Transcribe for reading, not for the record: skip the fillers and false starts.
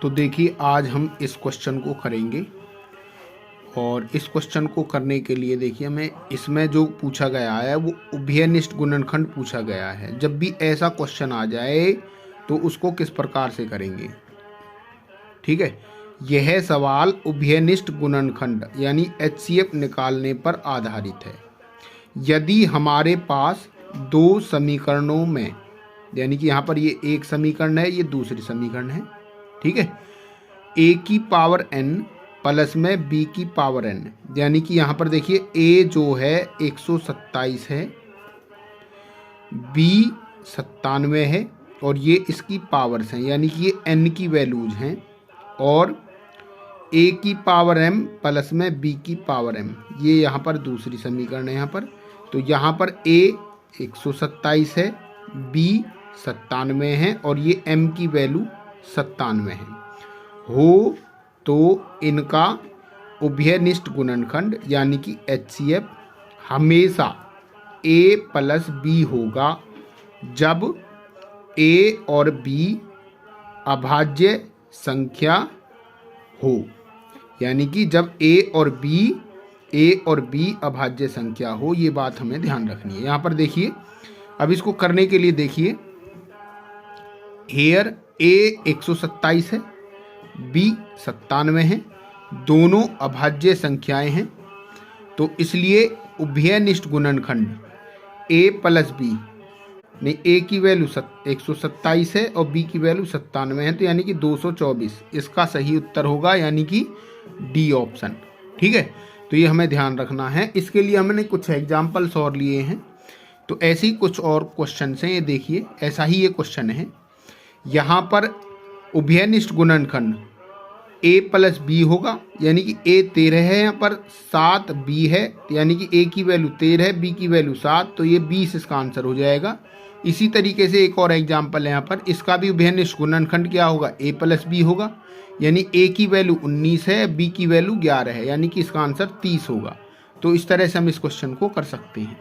तो देखिए आज हम इस क्वेश्चन को करेंगे और इस क्वेश्चन को करने के लिए देखिए हमें इसमें जो पूछा गया है वो उभयनिष्ठ गुणनखंड पूछा गया है। जब भी ऐसा क्वेश्चन आ जाए तो उसको किस प्रकार से करेंगे, ठीक है। यह सवाल उभयनिष्ठ गुणनखंड यानी HCF निकालने पर आधारित है। यदि हमारे पास दो समीकरणों में, यानी कि यहाँ पर ये एक समीकरण है, ये दूसरी समीकरण है, ठीक है, a की पावर n प्लस में b की पावर n, यानी कि यहाँ पर देखिए a जो है 127 है, b 97 है और ये इसकी पावर्स हैं, यानी कि ये n की वैल्यूज हैं, और a की पावर m प्लस में b की पावर m, ये यहाँ पर दूसरी समीकरण है। यहाँ पर तो यहाँ पर a 127 है, b 97 है और ये m की वैल्यू 97 है। हो तो इनका उभयनिष्ठ गुणनखंड यानी कि HCF हमेशा a प्लस b होगा जब a और b अभाज्य संख्या हो, यानी कि जब a और b अभाज्य संख्या हो। ये बात हमें ध्यान रखनी है। यहाँ पर देखिए, अब इसको करने के लिए देखिए, हेयर a 127 है, b 97 है, दोनों अभाज्य संख्याएं हैं, तो इसलिए उभयनिष्ठ गुणनखंड a प्लस b, नहीं a की वैल्यू 127 है और b की वैल्यू 97 है, तो यानी कि 224 इसका सही उत्तर होगा, यानी कि डी ऑप्शन, ठीक है। तो ये हमें ध्यान रखना है। इसके लिए हमने कुछ एग्जाम्पल्स और लिए हैं, तो ऐसे ही कुछ और क्वेश्चन हैं। ये देखिए ऐसा ही ये क्वेश्चन है। यहाँ पर उभयनिष्ठ गुणनखंड a प्लस b होगा, यानी कि a 13 है, यहाँ पर 7 b है, यानी कि a की वैल्यू 13 है, b की वैल्यू 7, तो ये 20 इसका आंसर हो जाएगा। इसी तरीके से एक और एग्जाम्पल है यहाँ पर, इसका भी उभयनिष्ठ गुणनखंड क्या होगा, a प्लस b होगा, यानी a की वैल्यू 19 है, b की वैल्यू 11 है, यानी कि इसका आंसर 30 होगा। तो इस तरह से हम इस क्वेश्चन को कर सकते हैं।